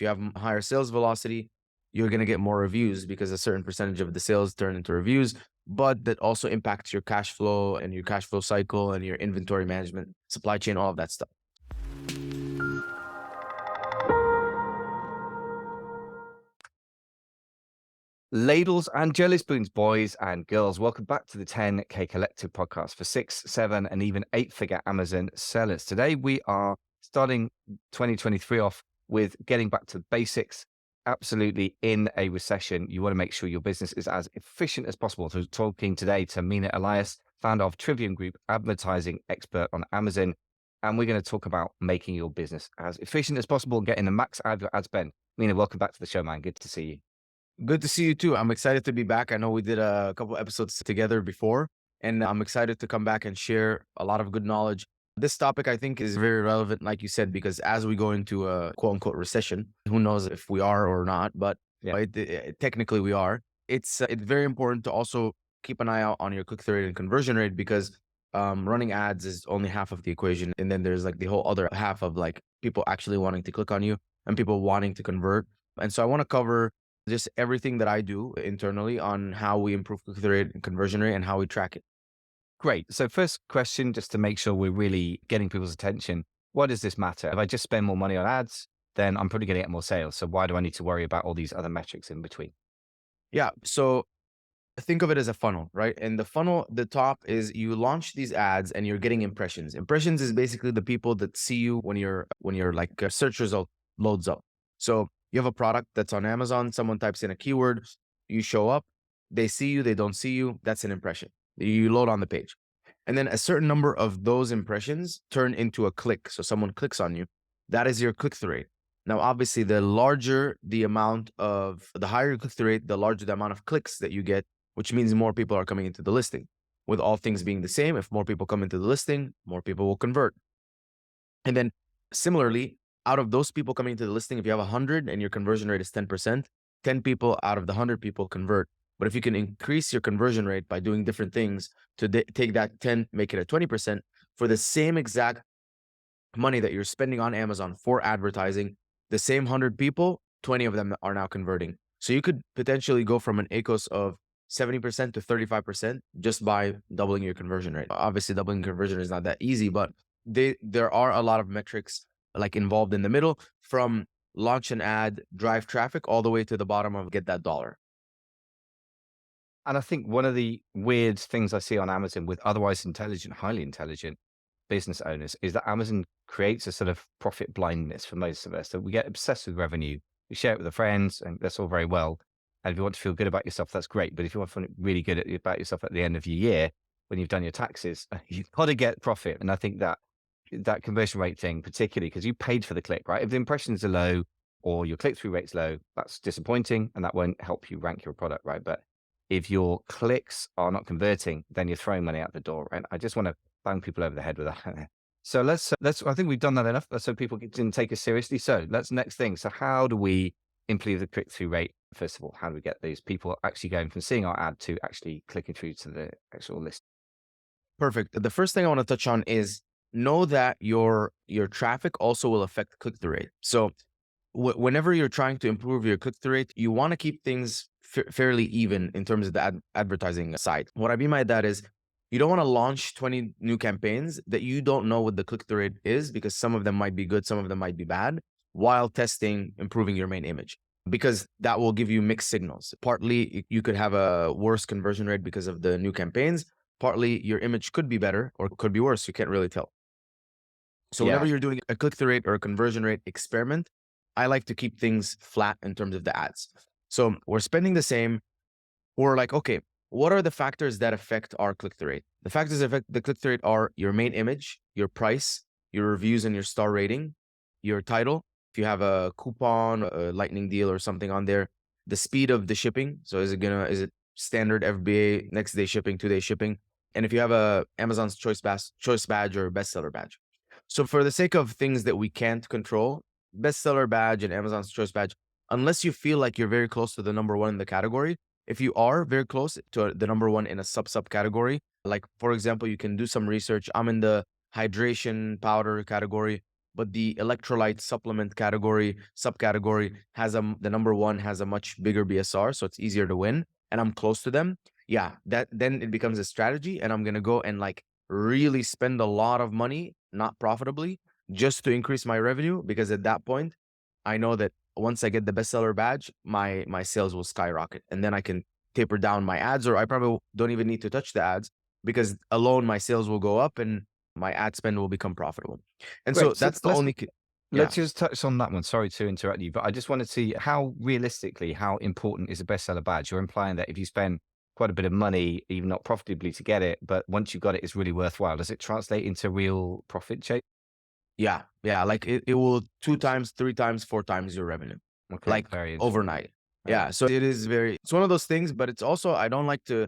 if you have higher sales velocity, you're going to get more reviews because a certain percentage of the sales turn into reviews. But that also impacts your cash flow and your cash flow cycle and your inventory management, supply chain, all of that stuff. Ladles and jelly spoons, boys and girls. Welcome back to the 10K Collective podcast for 6, 7, and even 8-figure Amazon sellers. Today, we are starting 2023 off with getting back to the basics. Absolutely, in a recession, you want to make sure your business is as efficient as possible. So talking today to Mina Elias, founder of Trivium Group, advertising expert on Amazon. And we're going to talk about making your business as efficient as possible and getting the max out of your ad spend. Mina, welcome back to the show, man. Good to see you. Good to see you too. I'm excited to be back. I know we did a couple episodes together before, and I'm excited to come back and share a lot of good knowledge. This topic, I think, is very relevant, like you said, because as we go into a quote unquote recession, who knows if we are or not, but technically we are. It's very important to also keep an eye out on your click-through rate and conversion rate because running ads is only half of the equation. And then there's like the whole other half of like people actually wanting to click on you and people wanting to convert. And so I want to cover just everything that I do internally on how we improve click-through rate and conversion rate and how we track it. Great. So first question, just to make sure we're really getting people's attention. Why does this matter? If I just spend more money on ads, then I'm probably going to get more sales. So why do I need to worry about all these other metrics in between? Yeah. So think of it as a funnel, right? And the funnel, the top is you launch these ads and you're getting impressions. Impressions is basically the people that see you when you're like a search result loads up. So you have a product that's on Amazon, someone types in a keyword, you show up, they see you, they don't see you, that's an impression. You load on the page. And then a certain number of those impressions turn into a click. So someone clicks on you. That is your click-through rate. Now, obviously, the higher your click-through rate, the larger the amount of clicks that you get, which means more people are coming into the listing. With all things being the same, if more people come into the listing, more people will convert. And then similarly, out of those people coming into the listing, if you have 100 and your conversion rate is 10%, 10 people out of the 100 people convert. But if you can increase your conversion rate by doing different things to take that 10, make it a 20% for the same exact money that you're spending on Amazon for advertising, the same 100 people, 20 of them are now converting. So you could potentially go from an ACOS of 70% to 35% just by doubling your conversion rate. Obviously, doubling conversion is not that easy, but there are a lot of metrics like involved in the middle, from launch an ad, drive traffic, all the way to the bottom of get that dollar. And I think one of the weird things I see on Amazon with otherwise intelligent, highly intelligent business owners is that Amazon creates a sort of profit blindness for most of us. So we get obsessed with revenue. We share it with our friends, and that's all very well. And if you want to feel good about yourself, that's great. But if you want to feel really good about yourself at the end of your year, when you've done your taxes, you've got to get profit. And I think that conversion rate thing, particularly because you paid for the click, right? If the impressions are low or your click-through rate's low, that's disappointing and that won't help you rank your product, right? But if your clicks are not converting, then you're throwing money out the door. And I just want to bang people over the head with that. So let's, I think we've done that enough so people didn't take us seriously. So let's next thing. So how do we improve the click-through rate? First of all, how do we get these people actually going from seeing our ad to actually clicking through to the actual list? Perfect. The first thing I want to touch on is know that your traffic also will affect click-through rate. So whenever you're trying to improve your click-through rate, you want to keep things fairly even in terms of the advertising side. What I mean by that is you don't want to launch 20 new campaigns that you don't know what the click-through rate is, because some of them might be good, some of them might be bad, while testing improving your main image, because that will give you mixed signals. Partly you could have a worse conversion rate because of the new campaigns. Partly your image could be better or could be worse. You can't really tell. So whenever you're doing a click-through rate or a conversion rate experiment, I like to keep things flat in terms of the ads. So we're spending the same. We're like, okay, what are the factors that affect our click-through rate? The factors that affect the click-through rate are your main image, your price, your reviews and your star rating, your title. If you have a coupon, a lightning deal or something on there, the speed of the shipping. So is it standard FBA, next day shipping, 2-day shipping? And if you have a Amazon's choice badge or bestseller badge. So for the sake of things that we can't control, bestseller badge and Amazon's choice badge, unless you feel like you're very close to the number one in the category, if you are very close to the number one in a sub category, like for example, you can do some research. I'm in the hydration powder category. but the electrolyte supplement category, subcategory has the number one has a much bigger BSR, so it's easier to win, and I'm close to them. Yeah, that then it becomes a strategy, and I'm gonna go and like really spend a lot of money, not profitably, just to increase my revenue, because at that point, I know that once I get the bestseller badge, my sales will skyrocket, and then I can taper down my ads, or I probably don't even need to touch the ads, because alone my sales will go up and my ad spend will become profitable. And so Great. So that's the only yeah. let's just touch on that one. Sorry to interrupt you, but I just want to see how realistically, how important is a bestseller badge? You're implying that if you spend quite a bit of money, even not profitably to get it, but once you got it, it's really worthwhile. Does it translate into real profit shape? Yeah, yeah, like it will 2 times, 3 times, 4 times your revenue, Okay, like very interesting. overnight. Very Yeah, so it is it's one of those things, but it's also, I don't like to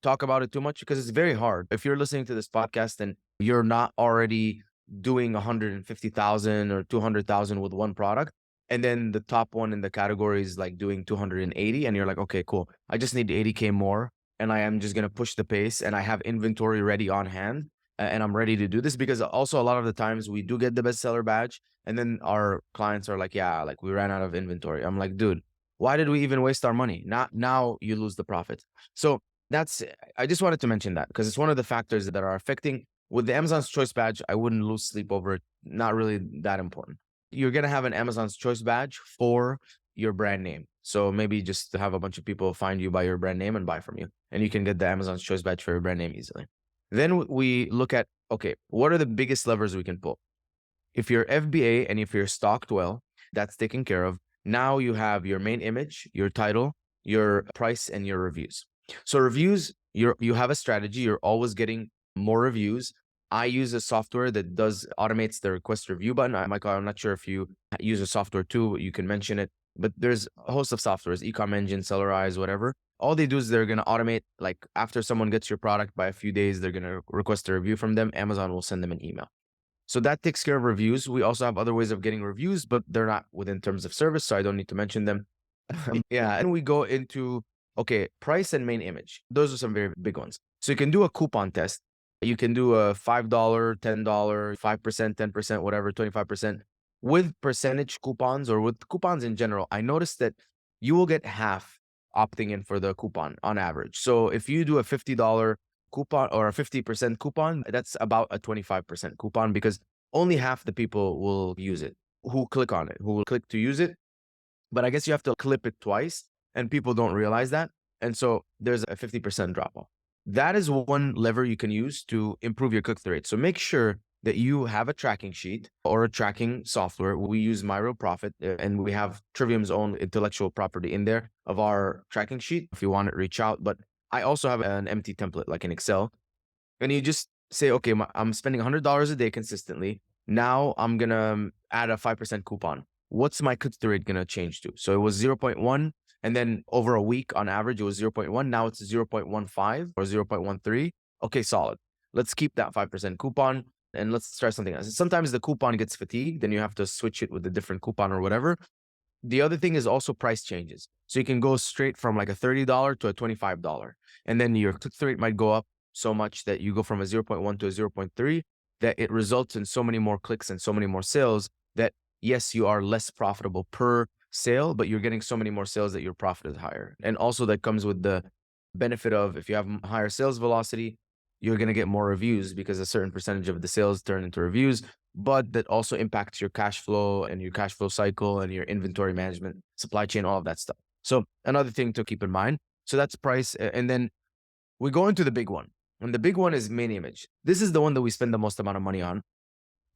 talk about it too much because it's very hard. If you're listening to this podcast and you're not already doing 150,000 or 200,000 with one product, and then the top one in the category is like doing 280, and you're like, okay, cool. I just need 80K more, and I am just gonna push the pace, and I have inventory ready on hand, and I'm ready to do this, because also a lot of the times we do get the bestseller badge and then our clients are like, yeah, like we ran out of inventory. I'm like, dude, why did we even waste our money? Not now you lose the profit. So that's, I just wanted to mention that because it's one of the factors that are affecting with the Amazon's Choice badge. I wouldn't lose sleep over it. Not really that important. You're going to have an Amazon's Choice badge for your brand name. So maybe just to have a bunch of people find you by your brand name and buy from you. And you can get the Amazon's Choice badge for your brand name easily. Then we look at, okay, what are the biggest levers we can pull? If you're FBA and if you're stocked well, that's taken care of. Now you have your main image, your title, your price, and your reviews. So reviews, you have a strategy. You're always getting more reviews. I use a software that does automates the request review button. Michael, I'm not sure if you use a software too. You can mention it, but there's a host of softwares, Ecom Engine, Sellerize, whatever. All they do is they're going to automate, like after someone gets your product by a few days, they're going to request a review from them. Amazon will send them an email. So that takes care of reviews. We also have other ways of getting reviews, but they're not within terms of service, so I don't need to mention them. Yeah, and we go into, okay, price and main image. Those are some very big ones. So you can do a coupon test. You can do a $5, $10, 5%, 10%, whatever, 25%. With percentage coupons or with coupons in general, I noticed that you will get half opting in for the coupon on average. So if you do a $50 coupon or a 50% coupon, that's about a 25% coupon, because only half the people will use it who click on it, who will click to use it. But I guess you have to clip it twice, and people don't realize that. And so there's a 50% drop off. That is one lever you can use to improve your click-through rate. So make sure that you have a tracking sheet or a tracking software. We use My Real Profit, and we have Trivium's own intellectual property in there of our tracking sheet. If you want it, reach out. But I also have an empty template like in Excel, and you just say, okay, I'm spending $100 a day consistently. Now I'm going to add a 5% coupon. What's my click-through rate going to change to? So it was 0.1. And then over a week on average, it was 0.1. Now it's 0.15 or 0.13. Okay, solid. Let's keep that 5% coupon and let's try something else. Sometimes the coupon gets fatigued, then you have to switch it with a different coupon or whatever. The other thing is also price changes. So you can go straight from like a $30 to a $25. And then your click-through rate might go up so much that you go from a 0.1 to a 0.3, that it results in so many more clicks and so many more sales that, yes, you are less profitable per sale, but you're getting so many more sales that your profit is higher. And also that comes with the benefit of, if you have higher sales velocity, you're going to get more reviews because a certain percentage of the sales turn into reviews, but that also impacts your cash flow and your cash flow cycle and your inventory management, supply chain, all of that stuff. So another thing to keep in mind. So that's price. And then we go into the big one. And the big one is main image. This is the one that we spend the most amount of money on.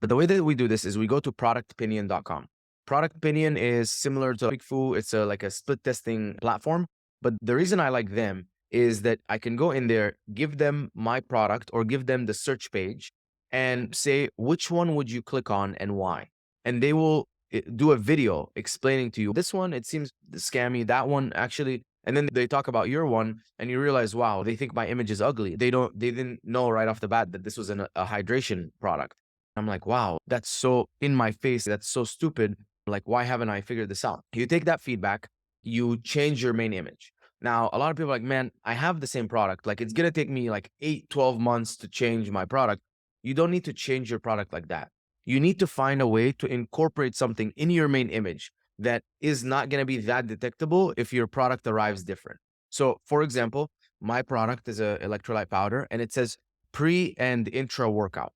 But the way that we do this is we go to productopinion.com. Product Opinion is similar to Bigfu. It's like a split testing platform. But the reason I like them is that I can go in there, give them my product or give them the search page and say, which one would you click on and why? And they will do a video explaining to you, this one, it seems scammy, that one actually. And then they talk about your one and you realize, wow, they think my image is ugly. They didn't know right off the bat that this was a hydration product. I'm like, wow, that's so in my face. That's so stupid. Like, why haven't I figured this out? You take that feedback, you change your main image. Now, a lot of people are like, man, I have the same product. Like, it's going to take me like 8, 12 months to change my product. You don't need to change your product like that. you need to find a way to incorporate something in your main image that is not going to be that detectable if your product arrives different. So, for example, my product is a electrolyte powder and it says pre and intra workout.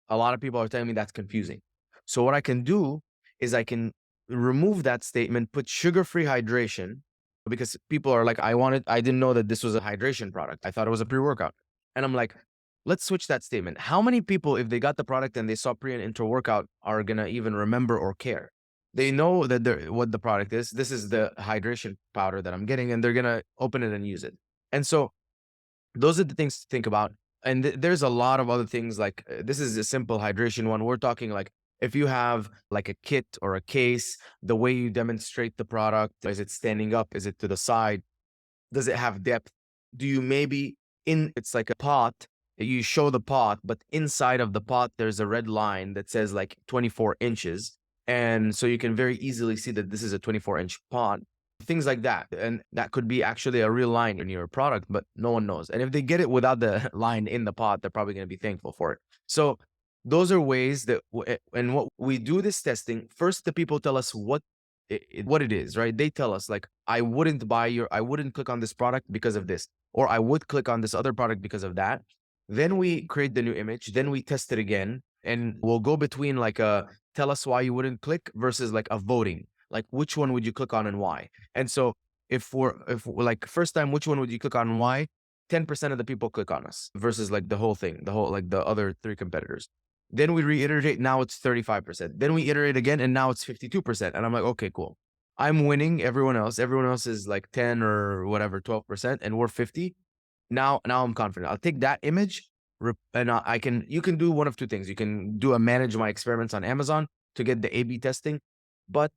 A lot of people are telling me that's confusing. So what I can do is I can remove that statement, put sugar-free hydration, because people are like, I didn't know that this was a hydration product. I thought it was a pre-workout. And I'm like, let's switch that statement. How many people, if they got the product and they saw pre and intra workout, are gonna even remember or care? They know that what the product is. This is the hydration powder that I'm getting, and they're gonna open it and use it. And so those are the things to think about. And there's a lot of other things like this is a simple hydration one. We're talking like if you have like a kit or a case, the way you demonstrate the product, is it standing up? Is it to the side? Does it have depth? Do you maybe it's like a pot, you show the pot, but inside of the pot, there's a red line that says like 24 inches. And so you can very easily see that this is a 24-inch pot, things like that. And that could be actually a real line in your product, but no one knows. And if they get it without the line in the pot, they're probably going to be thankful for it. So those are ways that, and what we do this testing, first, the people tell us what it is, right? They tell us like, I wouldn't click on this product because of this, or I would click on this other product because of that. Then we create the new image, then we test it again, and we'll go between like a tell us why you wouldn't click versus like a voting, like which one would you click on and why. And so if we're like first time, which one would you click on and why? 10% of the people click on us versus like the whole thing, the whole like the other three competitors. Then we reiterate, now it's 35%. Then we iterate again, and now it's 52%. And I'm like, okay, cool. I'm winning everyone else is like 10 or whatever, 12%, and we're 50. Now I'm confident. I'll take that image, and you can do one of two things. You can do a manage my experiments on Amazon to get the A/B testing, but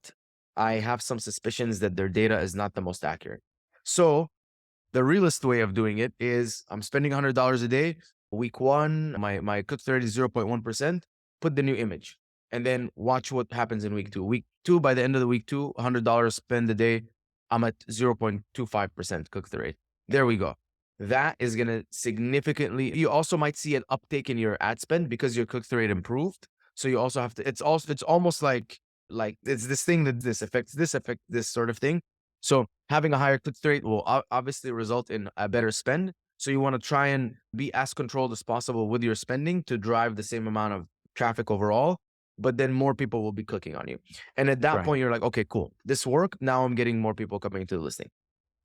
I have some suspicions that their data is not the most accurate. So the realist way of doing it is I'm spending $100 a day. Week one, my click rate is 0.1%. Put the new image, and then watch what happens in week two. Week two, by the end of the week two, $100 spend a day, I'm at 0.25% click rate. There we go. That is going to significantly. You also might see an uptake in your ad spend because your click rate improved. So you also have to. It's almost like it's this thing that this affects this sort of thing. So having a higher click rate will obviously result in a better spend. So you want to try and be as controlled as possible with your spending to drive the same amount of traffic overall, but then more people will be clicking on you. And at that point, you're like, okay, cool, this worked. Now I'm getting more people coming into the listing.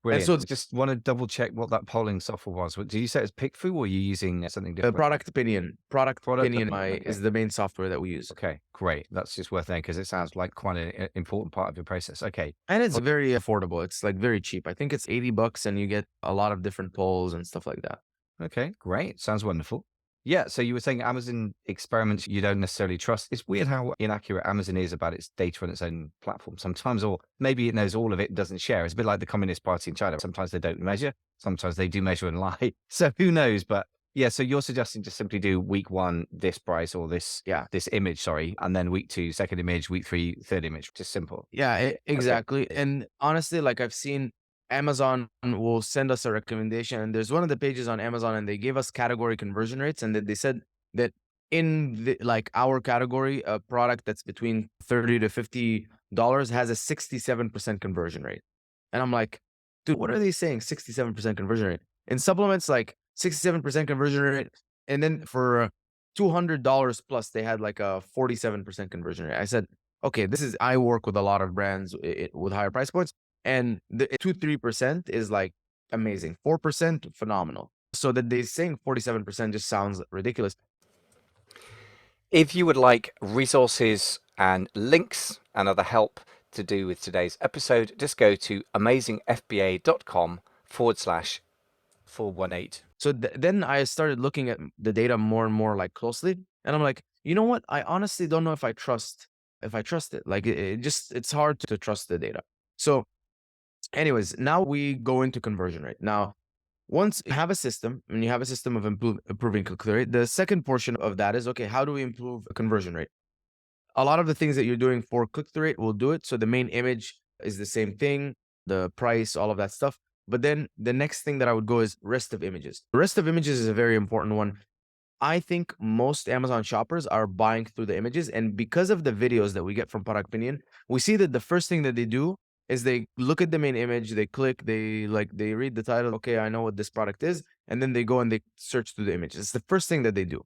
Brilliant. And so just want to double check what that polling software was. Did you say it's PickFu, or are you using something different? Product Opinion Okay. is the main software that we use. Okay, great. That's just worth knowing because it sounds like quite an important part of your process. Okay. And it's very affordable. It's like very cheap. I think it's $80 and you get a lot of different polls and stuff like that. Okay, great. Sounds wonderful. Yeah, so you were saying Amazon experiments you don't necessarily trust. It's weird how inaccurate Amazon is about its data on its own platform sometimes, or maybe it knows all of it and doesn't share. It's a bit like the Communist Party in China. Sometimes they don't measure, sometimes they do measure and lie. So who knows? But yeah, so you're suggesting just simply do week one, this price or this image, sorry, and then week two, second image, week three, third image. Just simple. Yeah, exactly. Okay. And honestly, like I've seen Amazon will send us a recommendation, and there's one of the pages on Amazon, and they gave us category conversion rates, and that they said that in like our category, a product that's between $30 to $50 has a 67% conversion rate. And I'm like, dude, what are they saying? 67% conversion rate in supplements, like 67% conversion rate, and then for $200 plus, they had like a 47% conversion rate. I said, okay, I work with a lot of brands with higher price points, and the 2-3% is like amazing. 4% phenomenal. So that they saying 47% just sounds ridiculous. If you would like resources and links and other help to do with today's episode, just go to amazingfba.com/418. So then I started looking at the data more and more like closely, and I'm like, you know what? I honestly don't know if I trust it. Like it's hard to trust the data. So anyways, now we go into conversion rate. Now, once you have a system and you have a system of improving click-through rate, the second portion of that is, okay, how do we improve conversion rate? A lot of the things that you're doing for click-through rate will do it. So the main image is the same thing, the price, all of that stuff. But then the next thing that I would go is rest of images. The rest of images is a very important one. I think most Amazon shoppers are buying through the images. And because of the videos that we get from Product Opinion, we see that the first thing that they do is they look at the main image, they click, they read the title. Okay, I know what this product is. And then they go and they search through the image. It's the first thing that they do.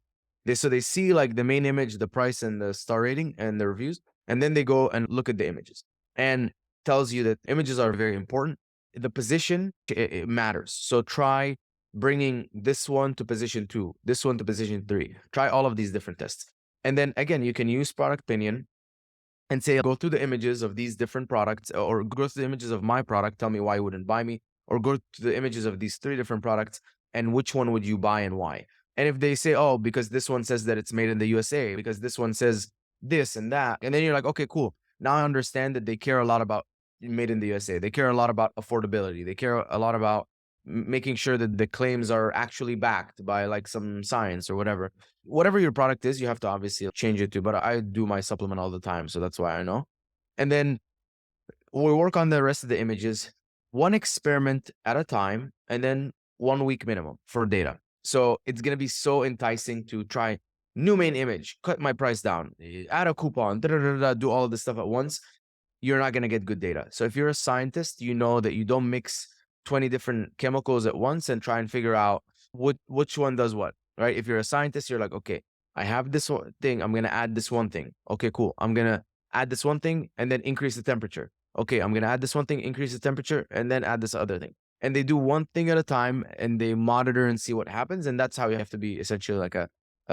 So they see like the main image, the price and the star rating and the reviews. And then they go and look at the images, and tells you that images are very important. The position, it matters. So try bringing this one to position 2, this one to position 3. Try all of these different tests. And then again, you can use Product Opinion and say, go through the images of these different products, or go through the images of my product, tell me why you wouldn't buy me, or go to the images of these 3 different products, and which one would you buy and why? And if they say, oh, because this one says that it's made in the USA, because this one says this and that, and then you're like, okay, cool. Now I understand that they care a lot about made in the USA. They care a lot about affordability. They care a lot about making sure that the claims are actually backed by like some science or whatever. Whatever your product is, you have to obviously change it to, but I do my supplement all the time, so that's why I know. And then we work on the rest of the images, one experiment at a time, and then 1 week minimum for data. So it's going to be so enticing to try new main image, cut my price down, add a coupon, do all of this stuff at once. You're not going to get good data. So if you're a scientist, you know that you don't mix 20 different chemicals at once and try and figure out which one does what, right? If you're a scientist, you're like, okay, I have this one thing, I'm going to add this one thing. Okay, cool. I'm going to add this one thing and then increase the temperature. Okay, I'm going to add this one thing, increase the temperature, and then add this other thing. And they do one thing at a time and they monitor and see what happens. And that's how you have to be essentially like a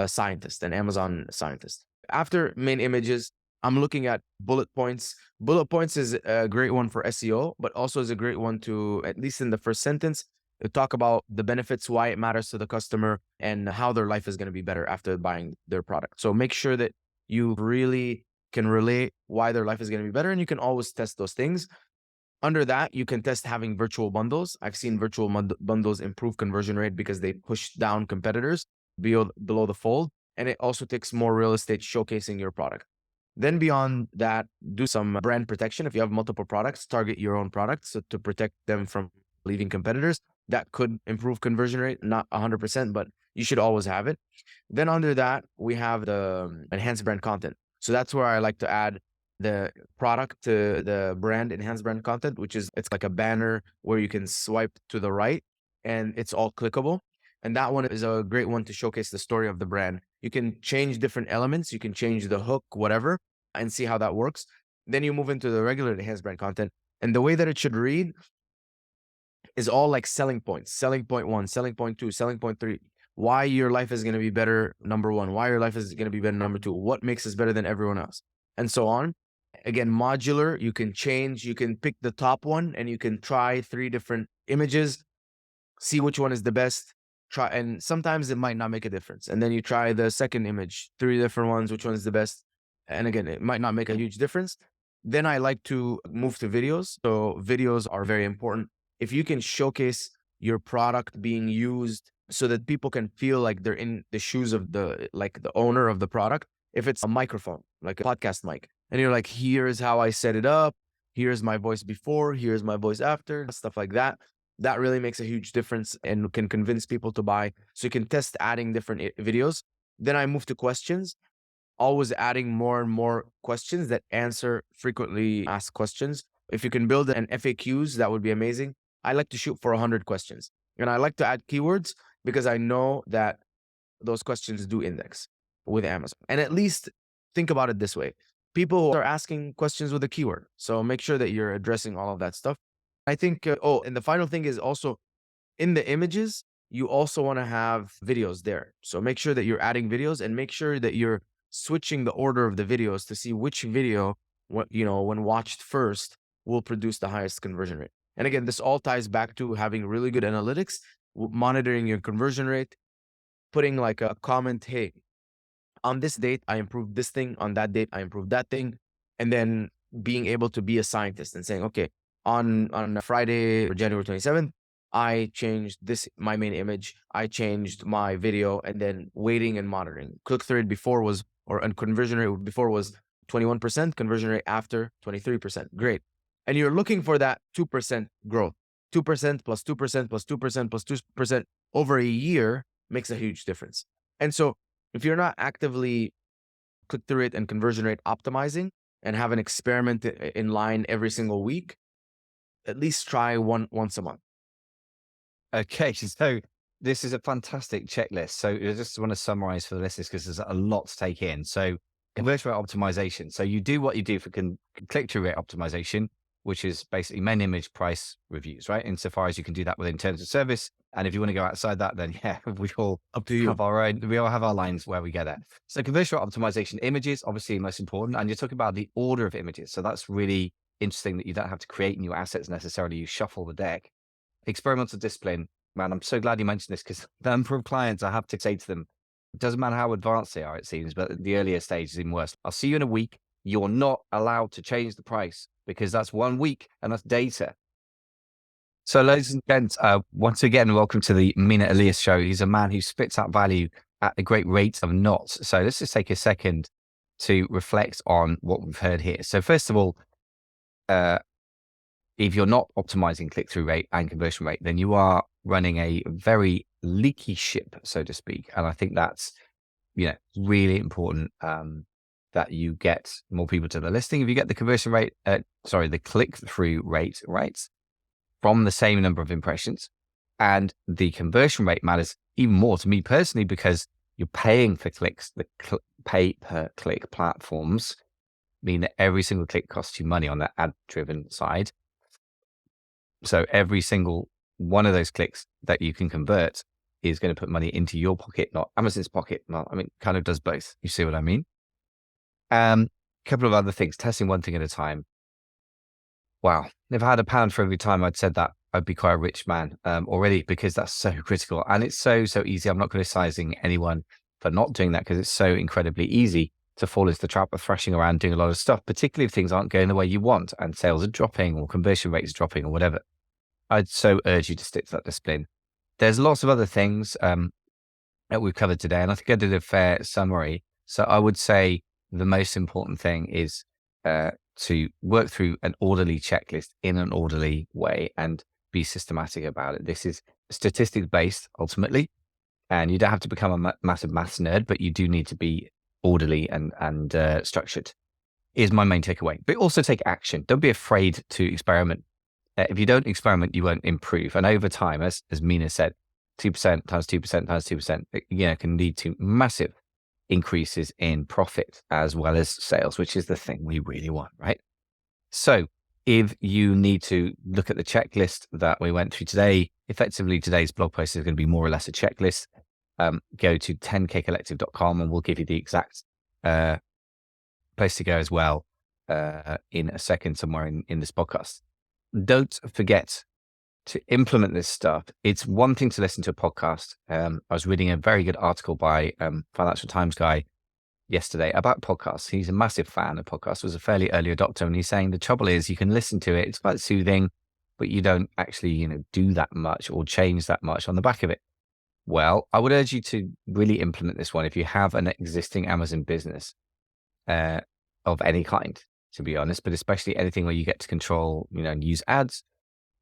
scientist, an Amazon scientist. After main images, I'm looking at bullet points. Bullet points is a great one for SEO, but also is a great one to, at least in the first sentence, talk about the benefits, why it matters to the customer, and how their life is going to be better after buying their product. So make sure that you really can relate why their life is going to be better, and you can always test those things. Under that, you can test having virtual bundles. I've seen virtual bundles improve conversion rate because they push down competitors below the fold, and it also takes more real estate showcasing your product. Then beyond that, do some brand protection. If you have multiple products, target your own products to protect them from leaving competitors. That could improve conversion rate, not 100%, but you should always have it. Then under that, we have the enhanced brand content. So that's where I like to add the product to the brand enhanced brand content, which is, it's like a banner where you can swipe to the right and it's all clickable. And that one is a great one to showcase the story of the brand. You can change different elements. You can change the hook, whatever, and see how that works. Then you move into the regular enhanced brand content. And the way that it should read is all like selling points, selling point 1, selling point 2, selling point 3. Why your life is going to be better, number 1. Why your life is going to be better, number 2. What makes us better than everyone else? And so on. Again, modular, you can change, you can pick the top one and you can try 3 different images, see which one is the best. Try, and sometimes it might not make a difference. And then you try the second image, 3 different ones, which one is the best. And again, it might not make a huge difference. Then I like to move to videos. So videos are very important. If you can showcase your product being used so that people can feel like they're in the shoes of the owner of the product. If it's a microphone, like a podcast mic, and you're like, here's how I set it up, here's my voice before, here's my voice after, stuff like that. That really makes a huge difference and can convince people to buy. So you can test adding different videos. Then I move to questions, always adding more and more questions that answer frequently asked questions. If you can build an FAQs, that would be amazing. I like to shoot for 100 questions. And I like to add keywords because I know that those questions do index with Amazon. And at least think about it this way. People are asking questions with a keyword. So make sure that you're addressing all of that stuff. I think, and the final thing is also in the images, you also want to have videos there. So make sure that you're adding videos and make sure that you're switching the order of the videos to see which video, when watched first, will produce the highest conversion rate. And again, this all ties back to having really good analytics, monitoring your conversion rate, putting like a comment, hey, on this date, I improved this thing. On that date, I improved that thing. And then being able to be a scientist and saying, okay, on Friday, January 27th, I changed my main image. I changed my video, and then waiting and monitoring. Click-through rate before was, and conversion rate before was 21%, conversion rate after 23%. Great. And you're looking for that 2% growth. 2% plus 2% plus 2% plus 2% over a year makes a huge difference. And so if you're not actively click-through rate and conversion rate optimizing and have an experiment in line every single week, at least try once a month. Okay, so this is a fantastic checklist. So I just want to summarize for the listeners because there's a lot to take in. So conversion rate optimization. So you do what you do for click-through rate optimization, which is basically main image price reviews, right? Insofar as you can do that within terms of service. And if you want to go outside that, then yeah, we all Up to you. have our own, we all have our lines where we get at. So conversion rate optimization, images, obviously most important. And you're talking about the order of images. So that's really interesting that you don't have to create new assets necessarily. You shuffle the deck. Experimental discipline, man, I'm so glad you mentioned this because the number of clients I have to say to them, it doesn't matter how advanced they are, it seems, but at the earlier stage is even worse. I'll see you in a week. You're not allowed to change the price because that's 1 week and that's data. So, ladies and gents, once again, welcome to the Mina Elias Show. He's a man who spits out value at a great rate of knots. So let's just take a second to reflect on what we've heard here. So first of all, if you're not optimizing click-through rate and conversion rate, then you are running a very leaky ship, so to speak. And I think that's, really important that you get more people to the listing. If you get the conversion rate, the click-through rate, right, from the same number of impressions, and the conversion rate matters even more to me personally because you're paying for clicks. The pay-per-click platforms mean that every single click costs you money on the ad-driven side. So every single one of those clicks that you can convert is going to put money into your pocket, not Amazon's pocket. Well, I mean, kind of does both. You see what I mean? Couple of other things, testing one thing at a time. Wow. If I had £1 for every time I'd said that, I'd be quite a rich man already because that's so critical. And it's so easy. I'm not criticizing anyone for not doing that because it's so incredibly easy to fall into the trap of thrashing around doing a lot of stuff, particularly if things aren't going the way you want and sales are dropping or conversion rates dropping or whatever. I'd so urge you to stick to that discipline. There's lots of other things that we've covered today, and I think I did a fair summary. So I would say the most important thing is to work through an orderly checklist in an orderly way and be systematic about it. This is statistics based ultimately, and you don't have to become a massive maths nerd, but you do need to be orderly and structured is my main takeaway. But also take action. Don't be afraid to experiment. If you don't experiment, you won't improve. And over time, as Mina said, 2% times 2% times 2%, can lead to massive increases in profit as well as sales, which is the thing we really want, right? So if you need to look at the checklist that we went through today, effectively today's blog post is going to be more or less a checklist. Go to 10kcollective.com and we'll give you the exact place to go as well in a second somewhere in this podcast. Don't forget to implement this stuff. It's one thing to listen to a podcast. I was reading a very good article by Financial Times guy yesterday about podcasts. He's a massive fan of podcasts, was a fairly early adopter, and he's saying the trouble is you can listen to it, it's quite soothing, but you don't actually, do that much or change that much on the back of it. Well, I would urge you to really implement this one if you have an existing Amazon business of any kind, to be honest, but especially anything where you get to control, and use ads.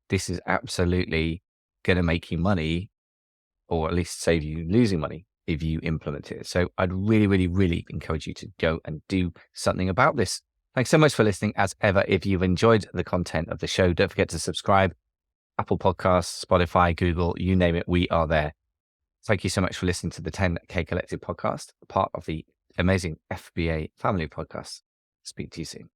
This is absolutely going to make you money, or at least save you losing money if you implement it. So I'd really, really, really encourage you to go and do something about this. Thanks so much for listening. As ever, if you've enjoyed the content of the show, don't forget to subscribe. Apple Podcasts, Spotify, Google, you name it, we are there. Thank you so much for listening to the 10K Collective podcast, part of the amazing FBA family podcast. Speak to you soon.